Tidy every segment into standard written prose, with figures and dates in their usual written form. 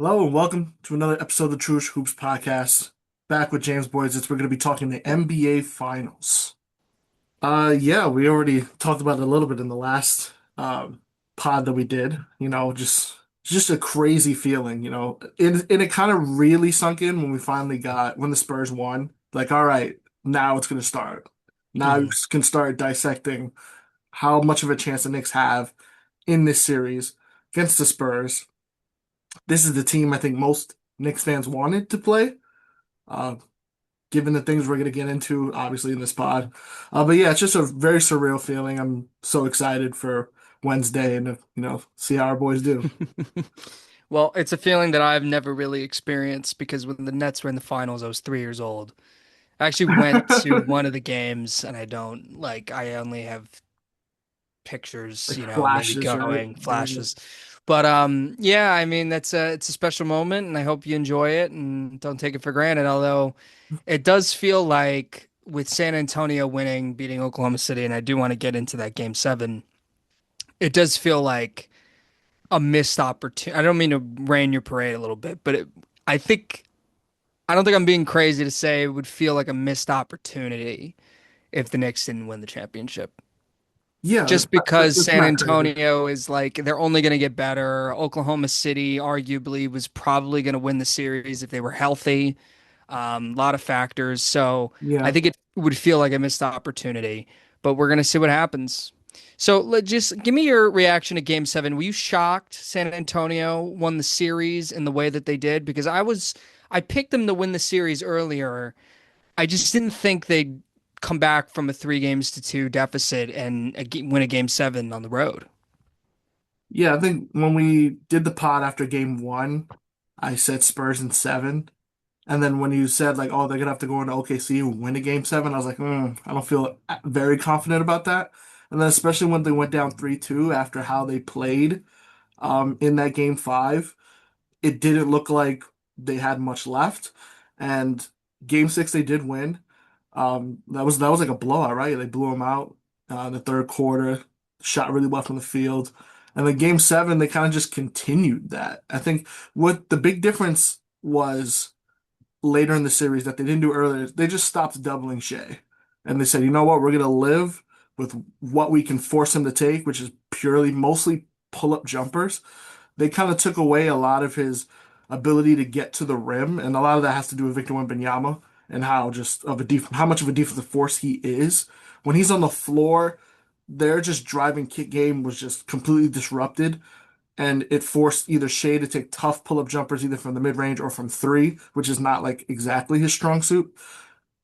Hello and welcome to another episode of the Truish Hoops podcast. Back with James Boisits. We're going to be talking the NBA Finals. Yeah, we already talked about it a little bit in the last pod that we did. Just a crazy feeling. And it kind of really sunk in when we finally got when the Spurs won. Like, all right, now it's going to start. Now you Mhm. can start dissecting how much of a chance the Knicks have in this series against the Spurs. This is the team I think most Knicks fans wanted to play, uh, given the things we're going to get into, obviously, in this pod. But yeah, it's just a very surreal feeling. I'm so excited for Wednesday and see how our boys do. Well, it's a feeling that I've never really experienced because when the Nets were in the finals, I was 3 years old. I actually went to one of the games and I only have pictures, Like maybe flashes, right? going Yeah. flashes. But yeah, I mean it's a special moment and I hope you enjoy it and don't take it for granted. Although it does feel like with San Antonio winning, beating Oklahoma City, and I do want to get into that game 7, it does feel like a missed opportunity. I don't mean to rain your parade a little bit, but I think I don't think I'm being crazy to say it would feel like a missed opportunity if the Knicks didn't win the championship. Yeah, Just because it's San not crazy. Antonio is like they're only going to get better. Oklahoma City arguably was probably going to win the series if they were healthy. A lot of factors. So I Yeah. think it would feel like a missed opportunity, but we're going to see what happens. So just give me your reaction to Game 7. Were you shocked San Antonio won the series in the way that they did? Because I picked them to win the series earlier. I just didn't think they'd come back from a 3 games to 2 deficit and win a Game 7 on the road. Yeah, I think when we did the pod after game one, I said Spurs in seven. And then when you said like, oh, they're gonna have to go into OKC and win a game seven, I was like, I don't feel very confident about that. And then especially when they went down 3-2 after how they played in that game five, it didn't look like they had much left. And game six they did win. That was like a blowout, right? They blew them out in the third quarter, shot really well from the field. And then game seven, they kind of just continued that. I think what the big difference was later in the series that they didn't do earlier. They just stopped doubling Shea. And they said, you know what, we're going to live with what we can force him to take, which is purely mostly pull-up jumpers. They kind of took away a lot of his ability to get to the rim, and a lot of that has to do with Victor Wembanyama and how much of a defensive force he is. When he's on the floor, their just driving kick game was just completely disrupted and it forced either Shea to take tough pull-up jumpers either from the mid-range or from three, which is not like exactly his strong suit,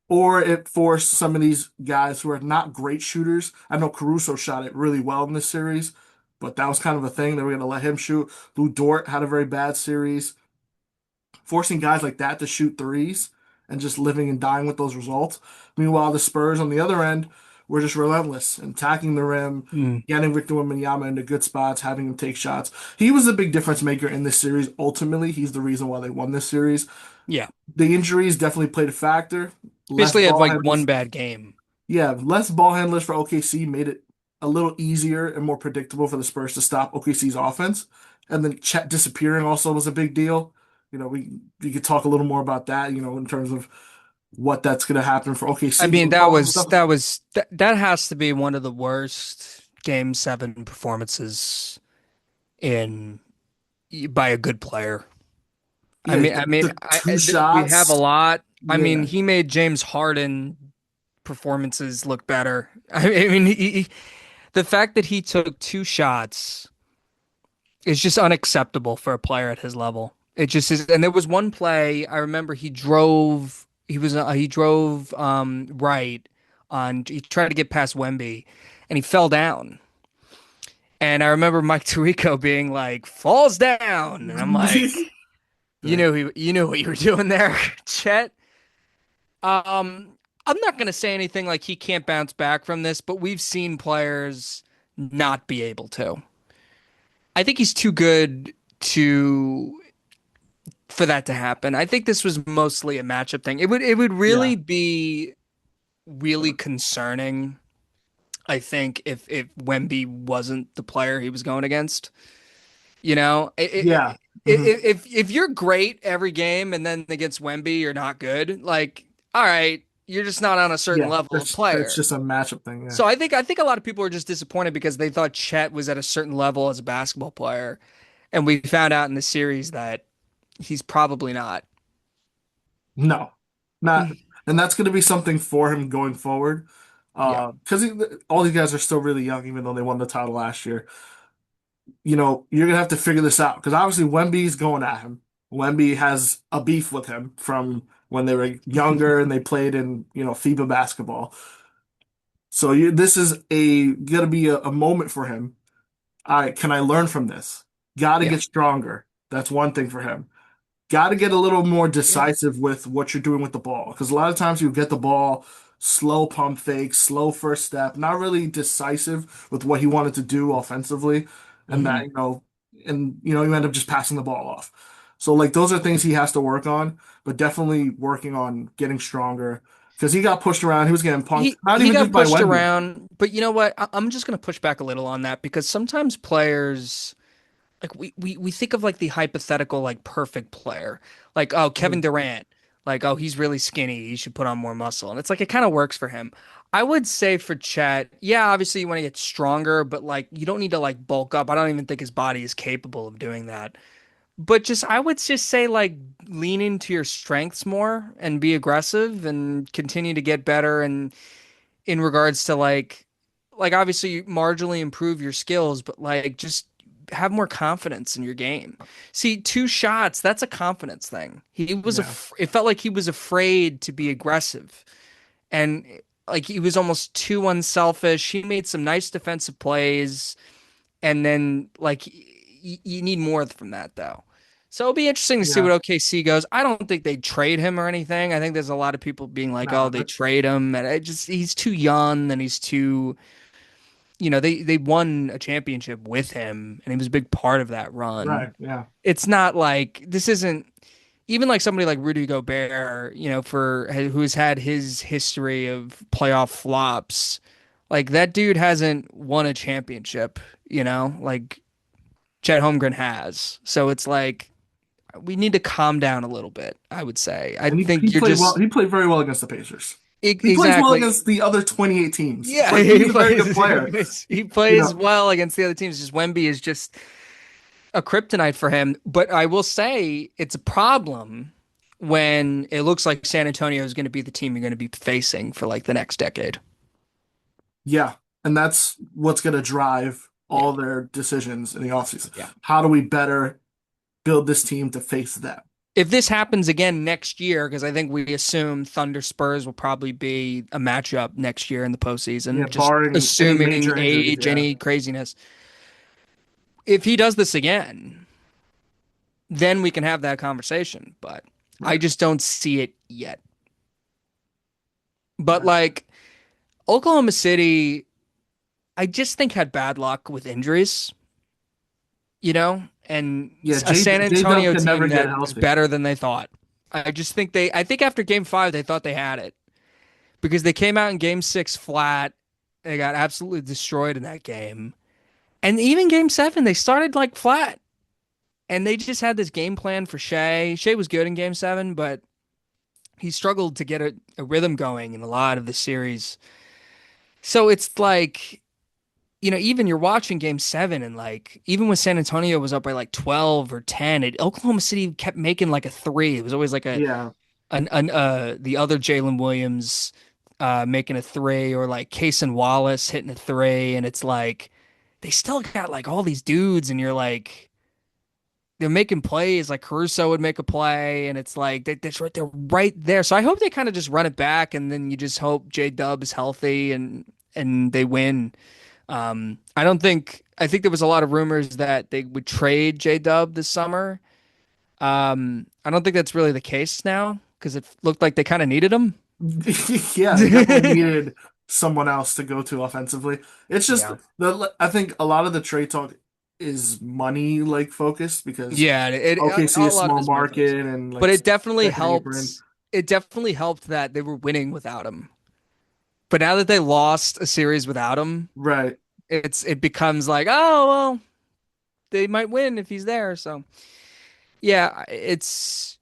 or it forced some of these guys who are not great shooters. I know Caruso shot it really well in this series, but that was kind of a thing. They were going to let him shoot. Lou Dort had a very bad series forcing guys like that to shoot threes and just living and dying with those results. Meanwhile, the Spurs on the other end were just relentless and attacking the rim, Mm. getting Victor Wembanyama into good spots, having him take shots. He was a big difference maker in this series. Ultimately, he's the reason why they won this series. Yeah. The injuries definitely played a factor. Less Basically had ball like one handlers. bad game. Yeah, less ball handlers for OKC made it a little easier and more predictable for the Spurs to stop OKC's offense. And then Chet disappearing also was a big deal. We could talk a little more about that, in terms of what that's going to happen for I OKC mean, moving forward and stuff. that has to be one of the worst Game 7 performances in by a good player. Yeah, he took two We have a shots. lot. I mean, Yeah, he made James Harden performances look better. I mean, the fact that he took 2 shots is just unacceptable for a player at his level. It just is. And there was one play I remember he drove right on he tried to get past Wemby and he fell down. And I remember Mike Tirico being like, falls down. And I'm like, right. you knew what you were doing there, Chet. I'm not gonna say anything like he can't bounce back from this, but we've seen players not be able to. I think he's too good to for that to happen. I think this was mostly a matchup thing. It would Yeah, really be really concerning, I think, if Wemby wasn't the player he was going against. You know, yeah. Hmm. If you're great every game and then against Wemby you're not good, like all right, you're just not on a certain Yeah, level of that's player. just a matchup thing. Yeah. So I think a lot of people are just disappointed because they thought Chet was at a certain level as a basketball player, and we found out in the series that he's probably not. No, not, and that's going to be something for him going forward. Yeah. Because all these guys are still really young, even though they won the title last year. You're gonna have to figure this out because obviously Wemby's going at him. Wemby has a beef with him from when they were younger and they played in, FIBA basketball. So this is gonna be a moment for him. All right, can I learn from this? Got to Yeah. get stronger. That's one thing for him. Got to get a little more Yeah. decisive with what you're doing with the ball. Because a lot of times you get the ball, slow pump fake, slow first step, not really decisive with what he wanted to do offensively. And that, Hmm. you end up just passing the ball off. So, like, those are things he has to work on, but definitely working on getting stronger. Because he got pushed around. He was getting punked, not He even just got by pushed Wemby. around, but you know what? I'm just gonna push back a little on that because sometimes players like we think of like the hypothetical like perfect player, like oh Kevin Mhm. Durant, like oh he's really skinny, he should put on more muscle, and it's like it kind of works for him. I would say for Chet, yeah, obviously you want to get stronger, but like you don't need to like bulk up. I don't even think his body is capable of doing that. But just I would just say like lean into your strengths more and be aggressive and continue to get better and in regards to like obviously you marginally improve your skills, but like just have more confidence in your game. See, two shots, that's a confidence thing. Yeah. It felt like he was afraid to be aggressive and like he was almost too unselfish. He made some nice defensive plays and then like you need more from that though. So it'll be interesting to see Yeah. what OKC goes. I don't think they'd trade him or anything. I think there's a lot of people being like, "Oh, No, they trade him," and he's too young and he's too, they won a championship with him and he was a big part of that run. right. Yeah. It's not like this isn't even like somebody like Rudy Gobert, for who's had his history of playoff flops. Like that dude hasn't won a championship, like Chet Holmgren has. So it's like we need to calm down a little bit, I would say. I And he think you're played well. just He played very well against the Pacers. He plays well exactly. against the other 28 teams. Yeah, Like he's a very good player. he You plays know, well against the other teams. Just Wemby is just a kryptonite for him. But I will say it's a problem when it looks like San Antonio is going to be the team you're going to be facing for like the next decade. yeah. And that's what's going to drive Yeah. all their decisions in the offseason. Yeah. How do we better build this team to face them? If this happens again next year, because I think we assume Thunder Spurs will probably be a matchup next year in the Yeah, postseason, just barring any assuming major injuries. age, Yeah. any craziness. If he does this again, then we can have that conversation. But I Right. just don't see it yet. But Right. like Oklahoma City, I just think had bad luck with injuries, and Yeah. a San J Dub Antonio can never team get that is healthy. better than they thought. I think after game 5, they thought they had it because they came out in game 6 flat. They got absolutely destroyed in that game. And even game 7, they started like flat. And they just had this game plan for Shea. Shea was good in game 7, but he struggled to get a rhythm going in a lot of the series. So it's like, even you're watching game 7 and like, even when San Antonio was up by like 12 or 10, Oklahoma City kept making like a three. It was always like Yeah. the other Jalen Williams making a three or like Cason Wallace hitting a three. And it's like, they still got like all these dudes and you're like, they're making plays like Caruso would make a play, and it's like they're right there. So I hope they kind of just run it back, and then you just hope J Dub is healthy and they win. I think there was a lot of rumors that they would trade J Dub this summer. I don't think that's really the case now because it looked like they kind of needed him. Yeah, they definitely needed someone else to go to offensively. It's just Yeah. I think a lot of the trade talk is money like focused because Yeah, OKC a is lot of small his money focus. market and But like it definitely second apron. helped. It definitely helped that they were winning without him. But now that they lost a series without him, Right. it becomes like, oh well, they might win if he's there. So Yeah, it's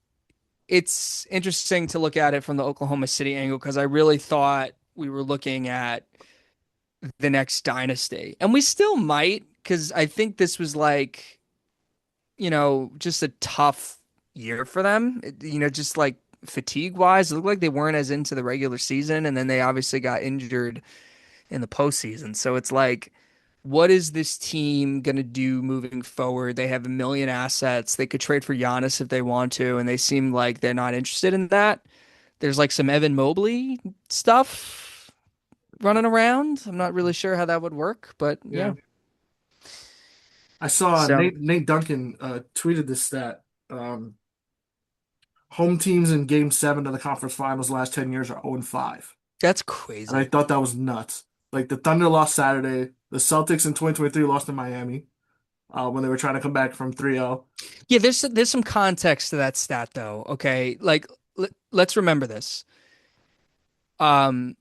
interesting to look at it from the Oklahoma City angle because I really thought we were looking at the next dynasty. And we still might, because I think this was like, just a tough year for them. Just like fatigue wise, it looked like they weren't as into the regular season, and then they obviously got injured in the postseason. So it's like, what is this team gonna do moving forward? They have a million assets. They could trade for Giannis if they want to, and they seem like they're not interested in that. There's like some Evan Mobley stuff running around. I'm not really sure how that would work, but Yeah. yeah. I saw So Nate Duncan tweeted this stat. Home teams in Game 7 of the conference finals the last 10 years are 0-5. that's And I crazy. thought that was nuts. Like the Thunder lost Saturday. The Celtics in 2023 lost in Miami when they were trying to come back from 3-0. Yeah, there's some context to that stat though. Okay, like let's remember this. Um,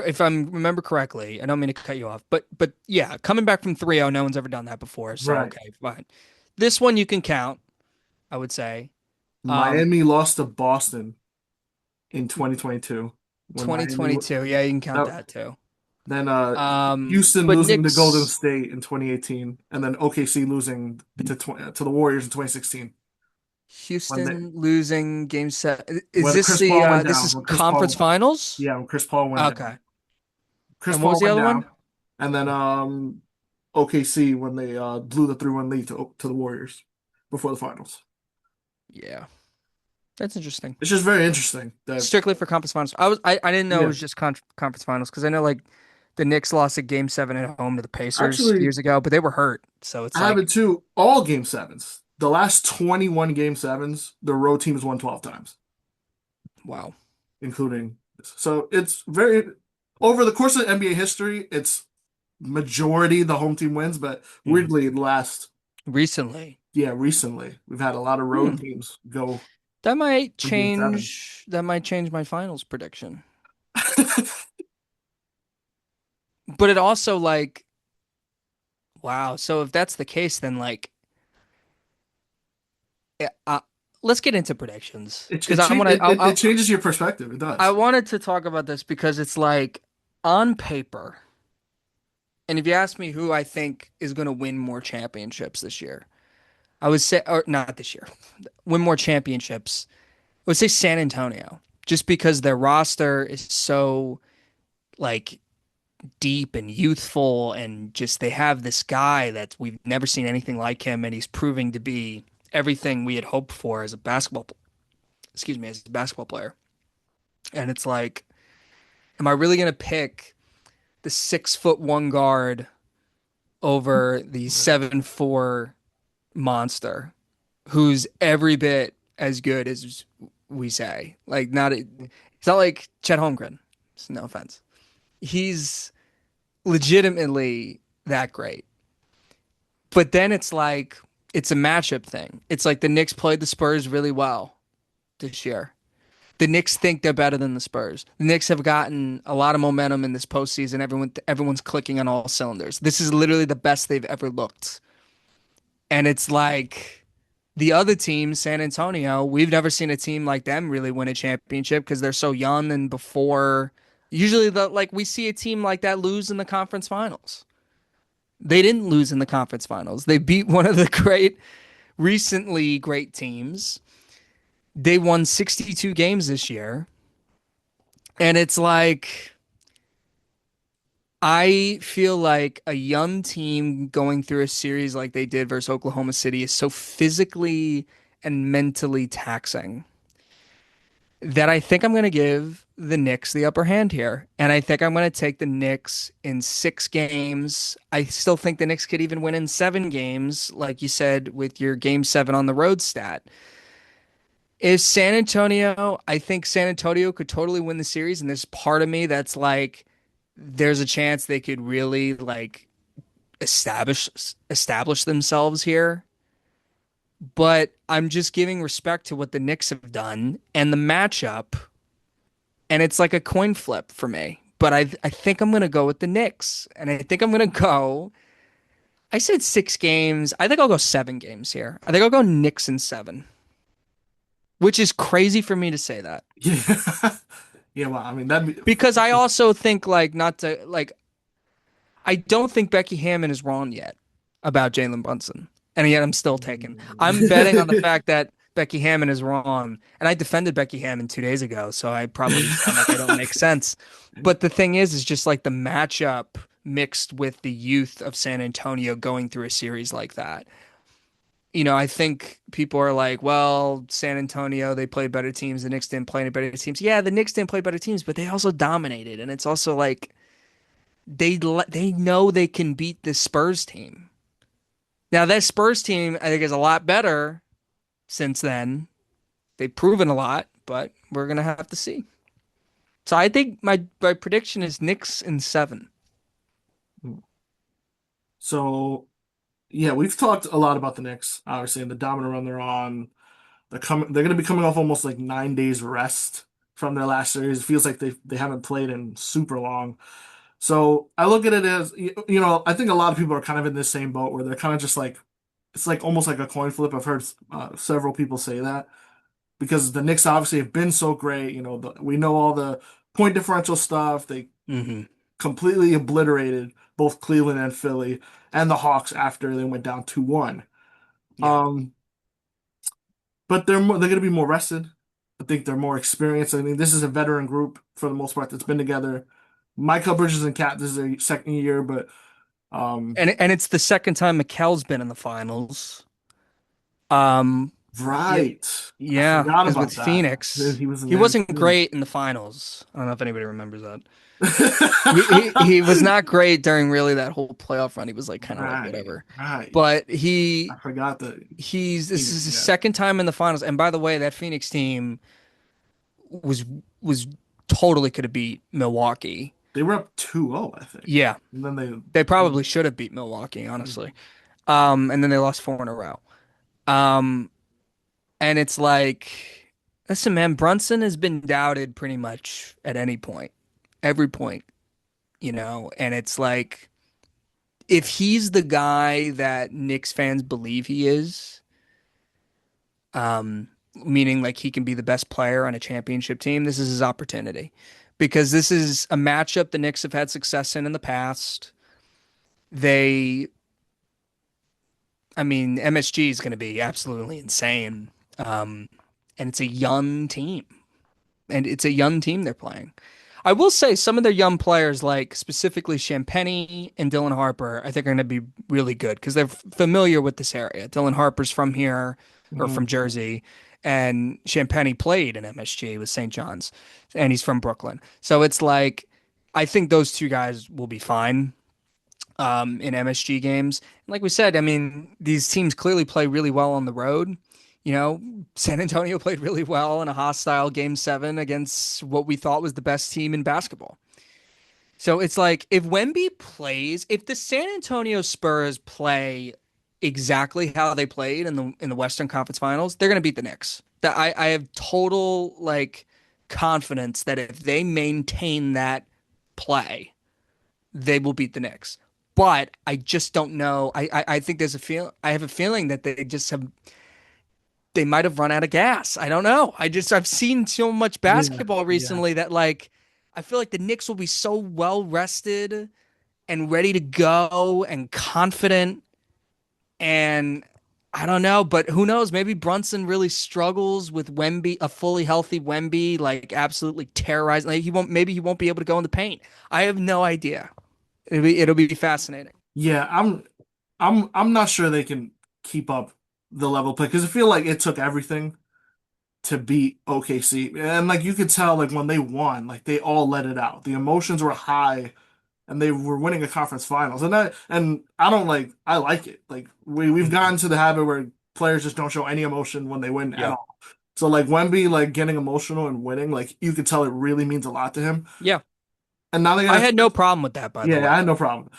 if I remember correctly, I don't mean to cut you off, but yeah, coming back from 3-0, no one's ever done that before. So Right. okay, fine. This one you can count, I would say. Um, Miami lost to Boston in 2022 when Miami 2022, yeah, you can count that, that too. then Houston But losing to Golden Knicks, State in 2018 and then OKC losing to the Warriors in 2016 when they Houston losing game set. Is when this Chris Paul went this down is when Chris conference Paul finals? yeah when Chris Paul went down. Okay. Chris And what was Paul the went other down one? and then OKC when they blew the 3-1 lead to the Warriors before the finals. Yeah, that's interesting. It's just very interesting that Strictly for conference finals. I didn't know it yeah. was just conference finals because I know like the Knicks lost a game seven at home to the Pacers Actually, years ago, but they were hurt. So it's I have it like, too. All game sevens. The last 21 game sevens, the road teams won 12 times, wow. including this. So it's very, over the course of NBA history, it's majority the home team wins, but Hmm. weirdly, last, Recently. yeah, recently, we've had a lot of road Hmm. teams go for game seven. That might change my finals prediction. But it also like, wow. So if that's the case, then like, yeah, let's get into predictions because It changes your perspective. It I does. wanted to talk about this because it's like on paper, and if you ask me who I think is going to win more championships this year, I would say, or not this year, win more championships. I would say San Antonio, just because their roster is so like deep and youthful, and just they have this guy that we've never seen anything like him, and he's proving to be everything we had hoped for as a as a basketball player. And it's like, am I really going to pick the 6'1" guard over the 7'4" monster who's every bit as good as we say? Like, it's not like Chet Holmgren. No offense. He's legitimately that great. But then it's like, it's a matchup thing. It's like the Knicks played the Spurs really well this year. The Knicks think they're better than the Spurs. The Knicks have gotten a lot of momentum in this postseason. Everyone's clicking on all cylinders. This is literally the best they've ever looked. And it's like the other team, San Antonio, we've never seen a team like them really win a championship because they're so young and before usually we see a team like that lose in the conference finals. They didn't lose in the conference finals. They beat one of the recently great teams. They won 62 games this year. And it's like, I feel like a young team going through a series like they did versus Oklahoma City is so physically and mentally taxing that I think I'm going to give the Knicks the upper hand here. And I think I'm going to take the Knicks in 6 games. I still think the Knicks could even win in 7 games, like you said, with your game seven on the road stat. Is San Antonio, I think San Antonio could totally win the series. And there's part of me that's like, there's a chance they could really like establish establish themselves here. But I'm just giving respect to what the Knicks have done and the matchup, and it's like a coin flip for me. But I think I'm gonna go with the Knicks, and I think I'm gonna go. I said 6 games. I think I'll go 7 games here. I think I'll go Knicks in 7. which is crazy for me to say that. Yeah. Yeah, well, I mean that'd be Because I also think like not to like I don't think Becky Hammon is wrong yet about Jalen Brunson. And yet I'm still taking. I'm betting on the fact that Becky Hammon is wrong. And I defended Becky Hammon 2 days ago, so I probably sound like I don't make sense. But the thing is just like the matchup mixed with the youth of San Antonio going through a series like that. I think people are like, well, San Antonio, they played better teams. The Knicks didn't play any better teams. Yeah, the Knicks didn't play better teams, but they also dominated. And it's also like they know they can beat the Spurs team. Now that Spurs team, I think, is a lot better since then. They've proven a lot, but we're gonna have to see. So I think my prediction is Knicks in seven. So yeah, we've talked a lot about the Knicks, obviously, and the dominant run they're on. They're going to be coming off almost like 9 days rest from their last series. It feels like they haven't played in super long. So I look at it as I think a lot of people are kind of in this same boat where they're kind of just like it's like almost like a coin flip. I've heard several people say that because the Knicks obviously have been so great. We know all the point differential stuff. They Hmm. completely obliterated both Cleveland and Philly and the Hawks after they went down 2-1. Yeah. Um, but they're going to be more rested. I think they're more experienced. I mean, this is a veteran group for the most part that's been together. Michael Bridges and Cat, this is their second year, but um, And it's the second time Mikel's been in the finals. Um, yeah, right. I yeah, forgot because with about that. Phoenix, He was in he the wasn't MVP. great in the finals. I don't know if anybody remembers that. He was not great during really that whole playoff run. He was like kind of like Right, whatever. right. But I forgot that he's this is Phoenix, his yeah. second time in the finals. And by the way, that Phoenix team was was totally could have beat Milwaukee. They were up 2-0, I think. Yeah, And then they they probably should have beat Milwaukee, honestly. And then they lost four in a row. Um, and it's like, listen, man, Brunson has been doubted pretty much at any point, every point, and it's like if he's the guy that Knicks fans believe he is, meaning like he can be the best player on a championship team, this is his opportunity. Because this is a matchup the Knicks have had success in the past. They, I mean, MSG is going to be absolutely insane. And it's a young team. And it's a young team they're playing. I will say some of their young players, like specifically Champagnie and Dylan Harper, I think are going to be really good because they're familiar with this area. Dylan Harper's from here or from Mhm. Jersey, and Champagnie played in MSG with St. John's, and he's from Brooklyn. So it's like I think those two guys will be fine in MSG games. And like we said, I mean, these teams clearly play really well on the road. San Antonio played really well in a hostile game seven against what we thought was the best team in basketball. So it's like if the San Antonio Spurs play exactly how they played in the Western Conference Finals, they're gonna beat the Knicks. That I have total like confidence that if they maintain that play, they will beat the Knicks. But I just don't know. I think I have a feeling that they might have run out of gas. I don't know. I've seen so much Yeah, basketball yeah. recently that like I feel like the Knicks will be so well rested and ready to go and confident and I don't know, but who knows? Maybe Brunson really struggles with Wemby, a fully healthy Wemby, like absolutely terrorizing. Like maybe he won't be able to go in the paint. I have no idea. It'll be fascinating. Yeah, I'm not sure they can keep up the level play because I feel like it took everything to beat OKC. And like you could tell like when they won, like they all let it out. The emotions were high and they were winning a conference finals. And I don't like I like it. Like we've Mhm. gotten to the habit where players just don't show any emotion when they win at Yeah. all. So like Wemby like getting emotional and winning, like you could tell it really means a lot to him. Yeah. And now they I gotta had no problem with that, by the yeah, I way. had no problem.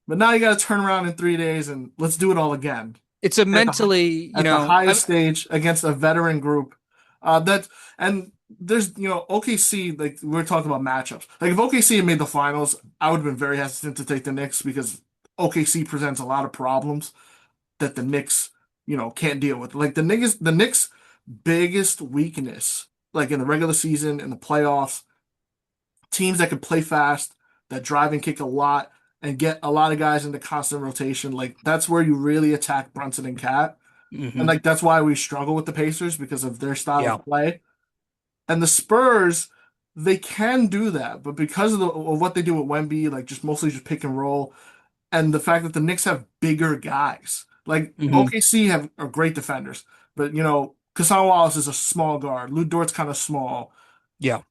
But now you gotta turn around in 3 days and let's do it all again It's a at the mentally, at the highest stage against a veteran group. That and there's OKC like we are talking about matchups. Like if OKC had made the finals, I would have been very hesitant to take the Knicks because OKC presents a lot of problems that the Knicks can't deal with. Like the Knicks, biggest weakness, like in the regular season, in the playoffs, teams that can play fast, that drive and kick a lot, and get a lot of guys into constant rotation, like that's where you really attack Brunson and Cat. And Hmm. like that's why we struggle with the Pacers because of their style Yeah. of play. And the Spurs, they can do that, but because of what they do with Wemby, like just mostly just pick and roll, and the fact that the Knicks have bigger guys. Like Hmm. OKC have are great defenders, but Cassandra Wallace is a small guard. Lou Dort's kind of small. Yeah.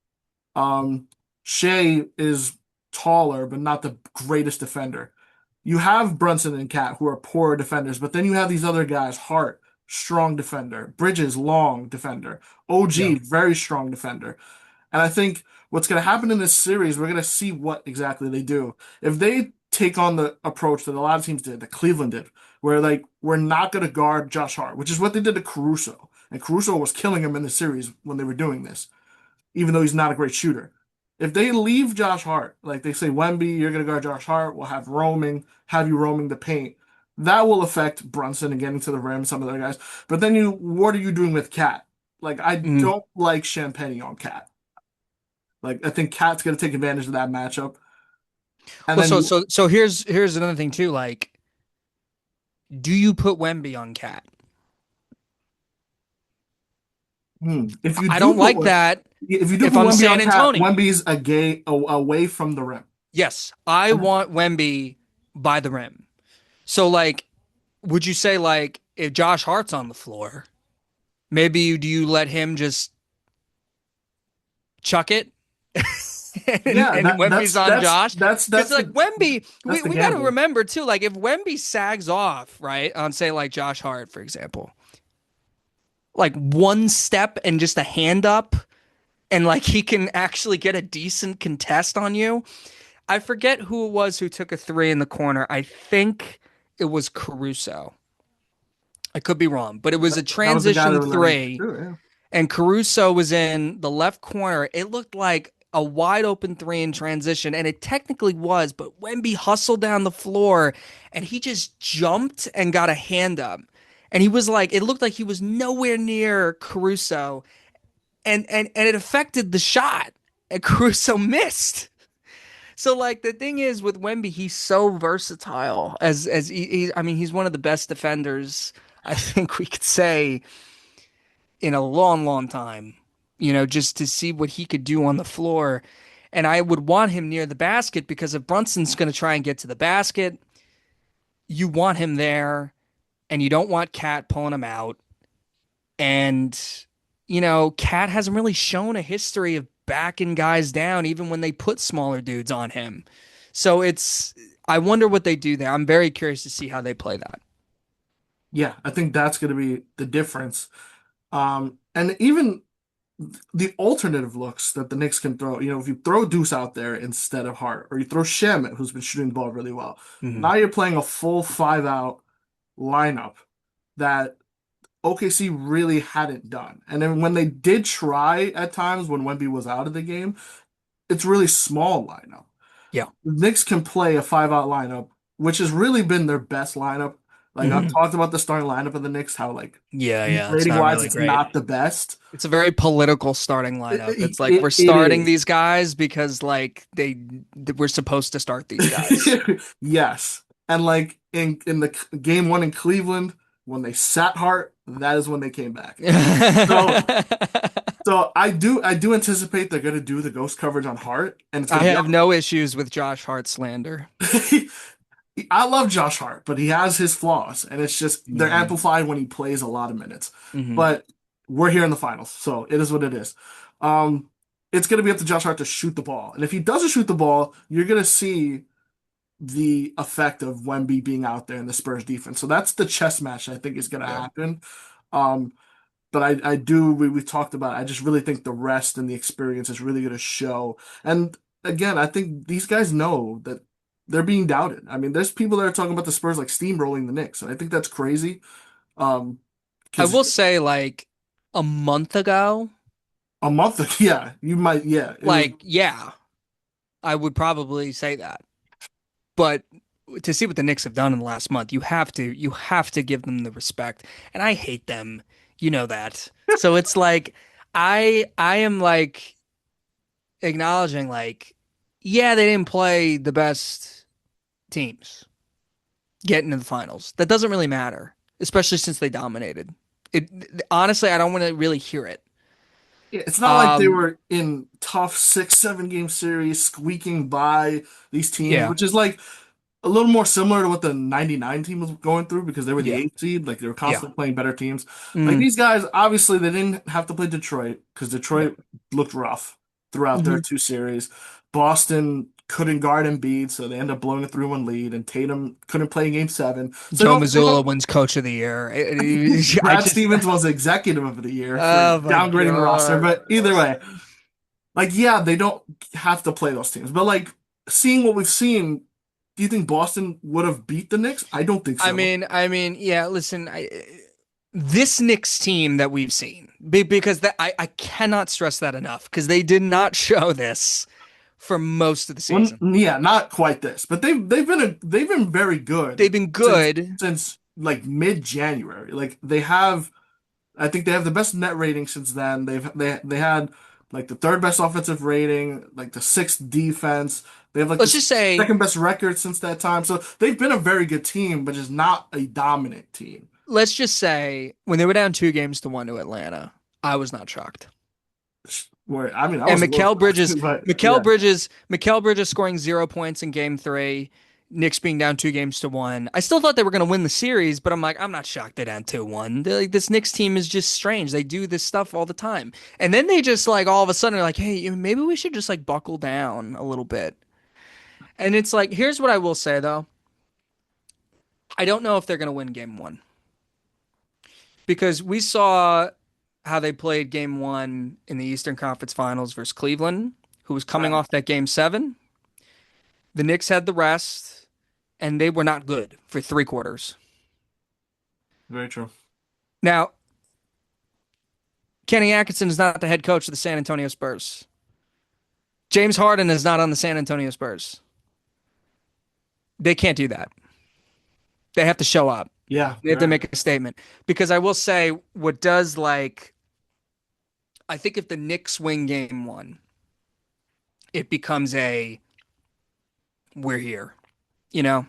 Shea is taller, but not the greatest defender. You have Brunson and Cat who are poor defenders, but then you have these other guys, Hart, strong defender, Bridges, long defender, Yeah. OG, very strong defender. And I think what's going to happen in this series, we're going to see what exactly they do. If they take on the approach that a lot of teams did, that Cleveland did, where like we're not going to guard Josh Hart, which is what they did to Caruso. And Caruso was killing him in the series when they were doing this, even though he's not a great shooter. If they leave Josh Hart, like they say, Wemby, you're going to guard Josh Hart, we'll have you roaming the paint. That will affect Brunson and getting to the rim, some of the other guys. But then what are you doing with Cat? Like, I Hmm. don't like Champagne on Cat. Like I think Cat's gonna take advantage of that matchup. And Well, then so here's another thing too. Like, do you put Wemby on Cat? if you I do don't put like that if I'm Wemby San on Cat, Antonio. Wemby's away from the rim. Yes, I And want Wemby by the rim. So like, would you say like if Josh Hart's on the floor, maybe do you let him just chuck it yeah, and Wemby's on Josh? Because like Wemby, that's the we got to gamble. remember too, like if Wemby sags off, right, on say like Josh Hart, for example, like one step and just a hand up, and like he can actually get a decent contest on you. I forget who it was who took a three in the corner. I think it was Caruso. I could be wrong, but it was a That was the guy that transition would let him three, do it. Yeah. and Caruso was in the left corner. It looked like a wide open three in transition, and it technically was, but Wemby hustled down the floor and he just jumped and got a hand up. And he was like, it looked like he was nowhere near Caruso, and it affected the shot, and Caruso missed. So like the thing is with Wemby, he's so versatile as I mean he's one of the best defenders I think we could say in a long, long time. You know, just to see what he could do on the floor. And I would want him near the basket because if Brunson's going to try and get to the basket, you want him there and you don't want Cat pulling him out. And, Cat hasn't really shown a history of backing guys down even when they put smaller dudes on him. So I wonder what they do there. I'm very curious to see how they play that. Yeah, I think that's gonna be the difference. And even the alternative looks that the Knicks can throw, if you throw Deuce out there instead of Hart, or you throw Shamit, who's been shooting the ball really well, Hmm. now you're playing a full five out lineup that OKC really hadn't done. And then when they did try at times when Wemby was out of the game, it's really small lineup. Yeah. The Knicks can play a five out lineup, which has really been their best lineup. Like I've Hmm. talked about the starting lineup of the Knicks, how like Yeah, yeah, it's rating not wise, really it's great. not the best. It's a very political starting lineup. It's like we're It starting is. these guys because like we're supposed to start these guys. Yes. And like in the game one in Cleveland, when they sat Hart, that is when they came back. So so I do anticipate they're gonna do the ghost coverage on Hart, and it's I gonna be have no issues with Josh Hart slander. I love Josh Hart, but he has his flaws, and it's just they're Hmm. amplified when he plays a lot of minutes. Hmm. But we're here in the finals, so it is what it is. Um, it's gonna be up to Josh Hart to shoot the ball, and if he doesn't shoot the ball, you're gonna see the effect of Wemby being out there in the Spurs defense. So that's the chess match I think is gonna Yeah. happen. Um, but I do we talked about it. I just really think the rest and the experience is really going to show. And again, I think these guys know that they're being doubted. I mean, there's people that are talking about the Spurs like steamrolling the Knicks, and I think that's crazy. Um, I because will say like a month ago, a month, yeah, you might, yeah, it was, like yeah, I would probably say that. But to see what the Knicks have done in the last month, you have to give them the respect. And I hate them You know that. So it's like I am like acknowledging like yeah, they didn't play the best teams getting to the finals. That doesn't really matter, especially since they dominated. It honestly, I don't want to really hear it. Yeah, it's not like they Um, were in tough 6, 7 game series squeaking by these teams, yeah, which is like a little more similar to what the 99 team was going through because they were the yeah, eighth seed. Like they were yeah. constantly playing better teams. Like Mm, these guys, obviously, they didn't have to play Detroit because yeah. Detroit looked rough throughout their Hmm. two series. Boston couldn't guard Embiid, so they ended up blowing a 3-1 lead, and Tatum couldn't play in game seven. So Joe they Mazzulla don't wins Coach of the Year. I Brad just, Stevens was executive of the year for oh my downgrading the roster, God. but either way, like yeah, they don't have to play those teams. But like seeing what we've seen, do you think Boston would have beat the Knicks? I don't think so. Yeah. Listen, this Knicks team that we've seen, because I cannot stress that enough, because they did not show this for most of the Well, season. yeah, not quite this, but they've been very They've good been since good. like mid-January. Like they have, I think they have the best net rating since then. They had like the third best offensive rating, like the sixth defense. They have like the Let's just say, second best record since that time. So they've been a very good team, but just not a dominant team. let's just say, when they were down 2 games to 1 to Atlanta, I was not shocked. Where I mean, I And was a little shocked, but yeah. Mikal Bridges scoring 0 points in game 3, Knicks being down 2 games to 1. I still thought they were going to win the series, but I'm like, I'm not shocked they're down 2-1. Like, this Knicks team is just strange. They do this stuff all the time. And then they just like all of a sudden are like, hey, maybe we should just like buckle down a little bit. And it's like, here's what I will say though. I don't know if they're going to win game 1, because we saw how they played game 1 in the Eastern Conference Finals versus Cleveland, who was coming Right. off that game 7. The Knicks had the rest, and they were not good for 3 quarters. Very true. Now, Kenny Atkinson is not the head coach of the San Antonio Spurs. James Harden is not on the San Antonio Spurs. They can't do that. They have to show up. Yeah, They have you're to right. make a statement. Because I will say, what does like, I think if the Knicks win game 1, it becomes a, we're here. You know,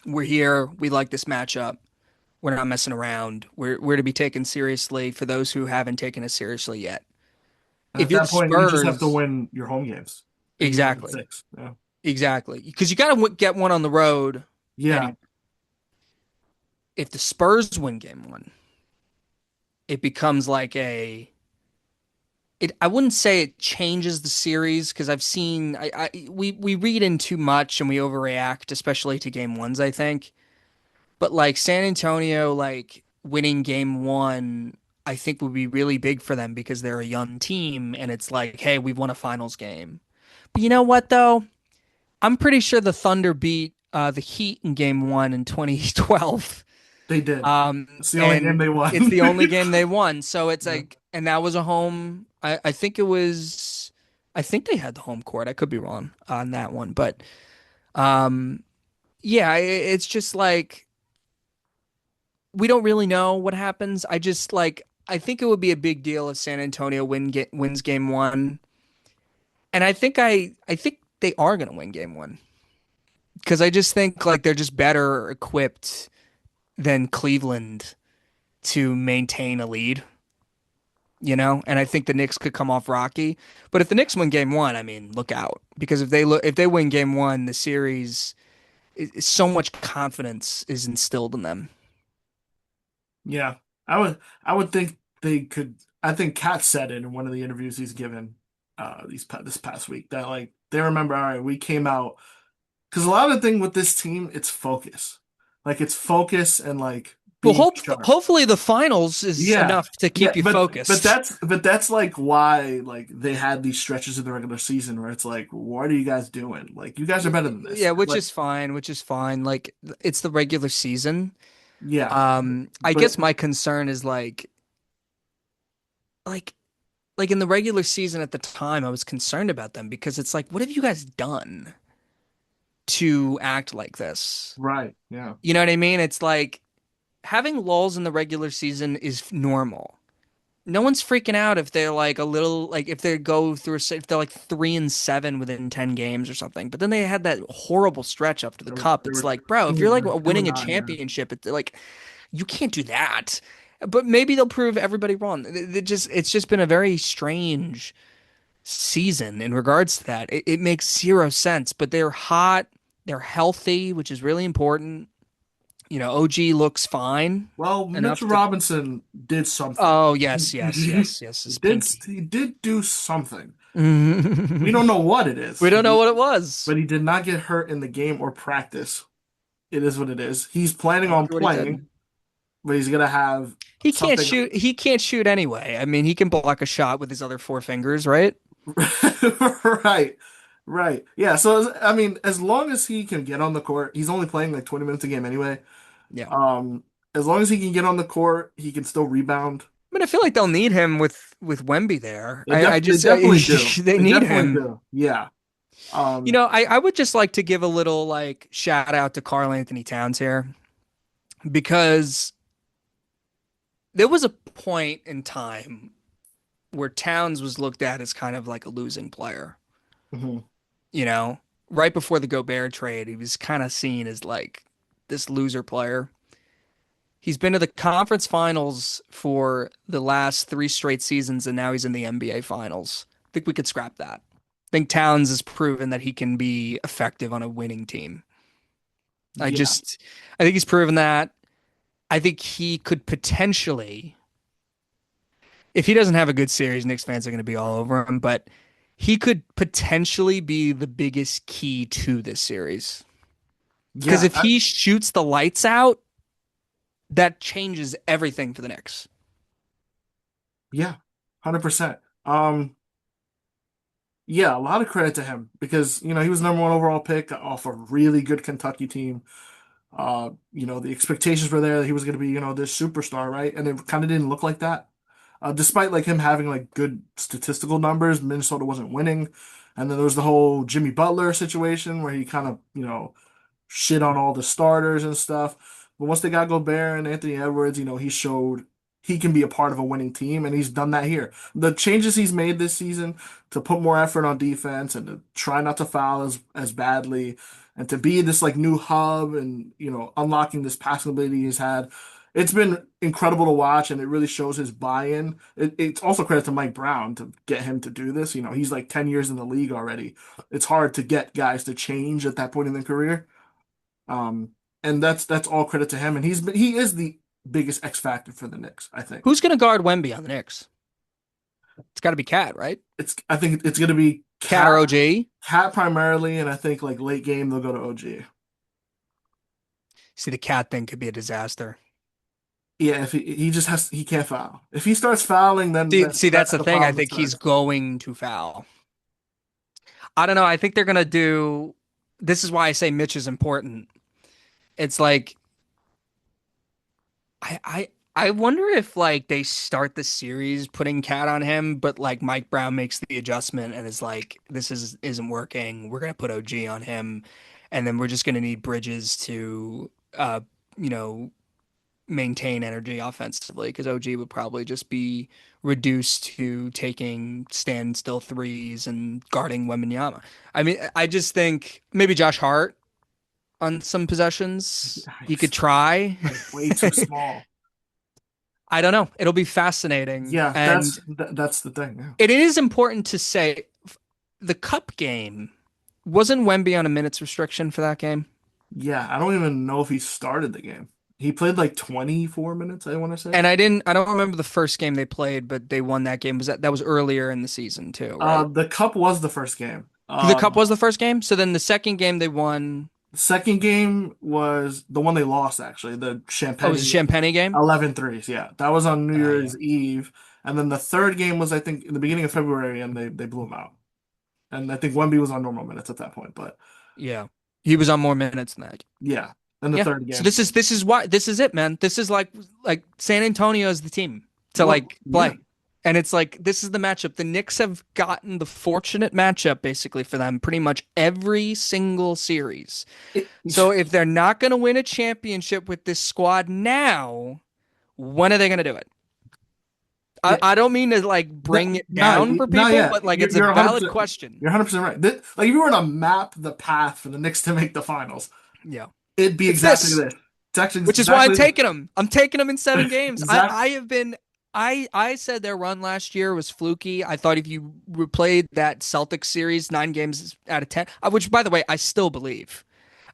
we're here. We like this matchup. We're not messing around. We're to be taken seriously for those who haven't taken us seriously yet. And If at you're the that point, you just have to Spurs, win your home games, and you win exactly, six. Yeah. exactly, because you got to get one on the road Yeah, anyway. If the Spurs win game 1, it becomes like a. I wouldn't say it changes the series, because I've seen we read in too much and we overreact, especially to game 1s, I think. But like San Antonio, like winning game 1, I think would be really big for them because they're a young team and it's like, hey, we've won a finals game. But you know what though? I'm pretty sure the Thunder beat the Heat in game 1 in 2012. they did. It's the only game And they it's won. the only game they won. So it's Yeah. like, and that was a home. I think it was, I think they had the home court. I could be wrong on that one. But um, yeah, it's just like, we don't really know what happens. I just like, I think it would be a big deal if San Antonio wins game 1. And I think they are going to win game 1, because I just think like they're just better equipped than Cleveland to maintain a lead, you know? And I think the Knicks could come off rocky. But if the Knicks win game 1, I mean, look out, because if they win game 1, the series, so much confidence is instilled in them. Yeah, I would think they could. I think Kat said it in one of the interviews he's given this past week that like they remember, all right, we came out because a lot of the thing with this team, it's focus. Like it's focus and like Well, being sharp. hopefully the finals is Yeah. enough to Yeah, keep you focused. but that's like why like they had these stretches in the regular season where it's like, what are you guys doing? Like you guys are better than this. Yeah, which Like is fine, which is fine. Like, it's the regular season. yeah, I but guess my concern is like like in the regular season at the time, I was concerned about them, because it's like, what have you guys done to act like this? right, yeah. You know what I mean? It's like, having lulls in the regular season is normal. No one's freaking out if they're like a little like if they go through if they're like 3-7 within 10 games or something. But then they had that horrible stretch up to the cup. They It's were like, bro, if you're like two and winning a nine, yeah. championship, it's like you can't do that. But maybe they'll prove everybody wrong. It's just been a very strange season in regards to that. It makes zero sense, but they're hot, they're healthy, which is really important. OG looks fine Well, enough Mitchell to. Robinson did something. Oh, yes, yes, yes, yes, his pinky. He did do something. We We don't know what it is, don't know what it was. but he did not get hurt in the game or practice. It is what it is. He's planning I on wonder what he playing, did. but he's gonna have He can't something. shoot. He can't shoot anyway. I mean, he can block a shot with his other four fingers, right? Right. Right. Yeah. So, I mean, as long as he can get on the court, he's only playing like 20 minutes a game anyway. Yeah. As long as he can get on the court, he can still rebound. I mean, I feel like they'll need him with Wemby there. I They just definitely do. they They need definitely him. do. Yeah. Um, I would just like to give a little like shout out to Karl Anthony Towns here because there was a point in time where Towns was looked at as kind of like a losing player. mhm. You know, right before the Gobert trade, he was kind of seen as like this loser player. He's been to the conference finals for the last three straight seasons, and now he's in the NBA finals. I think we could scrap that. I think Towns has proven that he can be effective on a winning team. I Yeah. just, I think he's proven that. I think he could potentially, if he doesn't have a good series, Knicks fans are going to be all over him, but he could potentially be the biggest key to this series. Because Yeah. if he shoots the lights out, that changes everything for the Knicks. Yeah. 100%. Yeah, a lot of credit to him because, he was number one overall pick off a really good Kentucky team. The expectations were there that he was going to be, this superstar, right? And it kind of didn't look like that. Despite like him having like good statistical numbers, Minnesota wasn't winning. And then there was the whole Jimmy Butler situation where he kind of, shit on all the starters and stuff. But once they got Gobert and Anthony Edwards, he showed he can be a part of a winning team, and he's done that here. The changes he's made this season to put more effort on defense and to try not to foul as badly and to be this like new hub and unlocking this passing ability he's had. It's been incredible to watch, and it really shows his buy-in. It's also credit to Mike Brown to get him to do this. He's like 10 years in the league already. It's hard to get guys to change at that point in their career. Um, and that's all credit to him. And he is the biggest X factor for the Knicks, I think. Who's going to guard Wemby on the Knicks? It's got to be Cat, right? I think it's gonna be Cat or OG? Cat primarily, and I think like late game they'll go to OG. See, the Cat thing could be a disaster. Yeah, if he can't foul. If he starts fouling, then See, that's that's the the thing. I problem think he's starts. going to foul. I don't know. I think they're going to do. This is why I say Mitch is important. It's like I I I wonder if like they start the series putting Cat on him, but like Mike Brown makes the adjustment and is like, this isn't working. We're gonna put OG on him, and then we're just gonna need Bridges to you know maintain energy offensively because OG would probably just be reduced to taking standstill threes and guarding Wembanyama. I mean, I just think maybe Josh Hart on some possessions he could He's try. like way too small. I don't know. It'll be fascinating. Yeah, And that's the thing. Yeah. it is important to say the cup game wasn't Wemby on a minutes restriction for that game. Yeah, I don't even know if he started the game. He played like 24 minutes, I want to say. And I don't remember the first game they played, but they won that game. That was earlier in the season too, right? The Cup was the first game. The cup was the first game. So then the second game they won. Second game was the one they lost, actually, the Oh, it was a Champagne Champagne game. 11 threes. Yeah, that was on New Yeah. Year's Eve. And then the third game was, I think, in the beginning of February, and they blew him out. And I think Wemby was on normal minutes at that point. But Yeah. He was on more minutes than that. yeah, in the Yeah. third So game. this is why this is it, man. This is like San Antonio is the team to Well, like yeah. play. And it's like this is the matchup. The Knicks have gotten the fortunate matchup basically for them pretty much every single series. It, So if they're not going to win a championship with this squad now, when are they going to do it? I, yeah, I don't mean to like no, bring it no, down for no, people, yeah, but like it's a you're 100 valid percent. question. You're 100% right. Like if you were to map the path for the Knicks to make the finals, Yeah. it'd be It's exactly this, this. It's actually which is why I'm exactly this. taking them. I'm taking them in 7 games. I Exact. I have been I said their run last year was fluky. I thought if you replayed that Celtics series 9 games out of 10, which by the way, I still believe.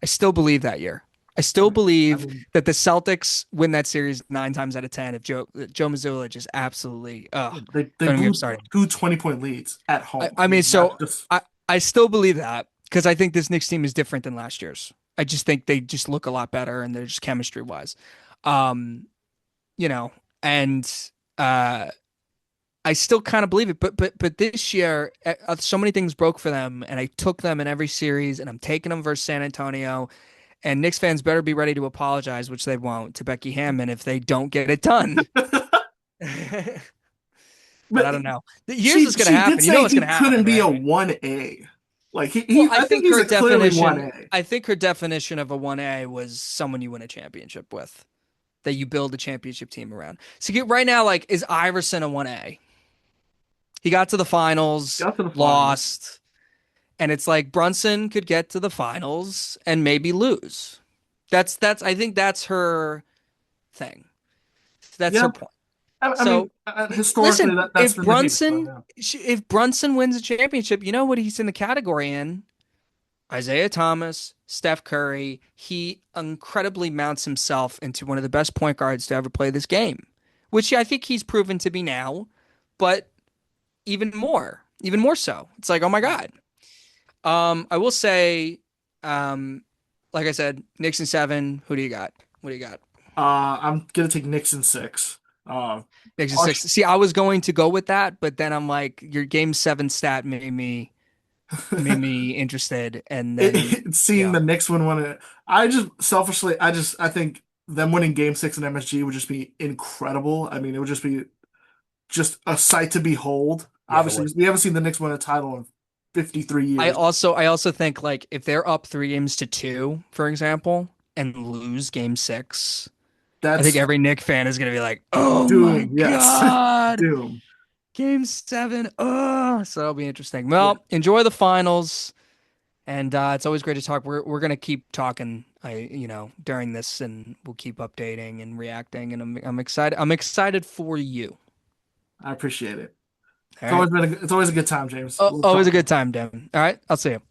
I still believe that year. I I still mean, I believe mean, that the Celtics win that series 9 times out of 10 if Joe Mazzulla just absolutely they don't even get him blew started. 2 20-point leads at I, home. I I mean, mean, that's so just I still believe that because I think this Knicks team is different than last year's. I just think they just look a lot better and they're just chemistry wise. Um, you know, and uh I still kind of believe it, but this year so many things broke for them, and I took them in every series, and I'm taking them versus San Antonio. And Knicks fans better be ready to apologize, which they won't, to Becky Hammon if they don't get it done. But I but don't know. Here's she what's going to she did happen. You know say what's he going to happen, couldn't be a right? 1A. Like Well, I think he's a clearly 1A. I think her definition of a 1A was someone you win a championship with, that you build a championship team around. So right now, like, is Iverson a 1A? He got to the finals, Got to the finals. lost, and it's like Brunson could get to the finals and maybe lose. That's I think that's her thing. That's Yeah, her point. I mean, So historically listen, that's been the case. So yeah. If Brunson wins a championship, you know what he's in the category in? Isaiah Thomas, Steph Curry. He incredibly mounts himself into one of the best point guards to ever play this game, which I think he's proven to be now, but even more so. It's like, oh my God. I will say, um, like I said, Knicks in 7. Who do you got? What do you got? I'm gonna take Knicks in 6. Uh, Knicks in Harsh. 6. See, I was going to go with that, but then I'm like, your game 7 stat made me interested, and then Seeing yeah, the Knicks win one, I just selfishly, I think them winning Game 6 in MSG would just be incredible. I mean, it would just be just a sight to behold. yeah, it Obviously, would. we haven't seen the Knicks win a title in 53 years. I also think like if they're up 3 games to 2, for example, and lose game 6, I think That's every Knick fan is gonna be like, oh my doom. Yes, God, doom. game 7. Oh, so that'll be interesting. Yeah, Well, enjoy the finals. And it's always great to talk. We're gonna keep talking, during this, and we'll keep updating and reacting. And I'm excited. I'm excited for you. I appreciate it. All right. It's always a good time, James. Oh, We'll always a talk. good time, Devin. All right. I'll see you.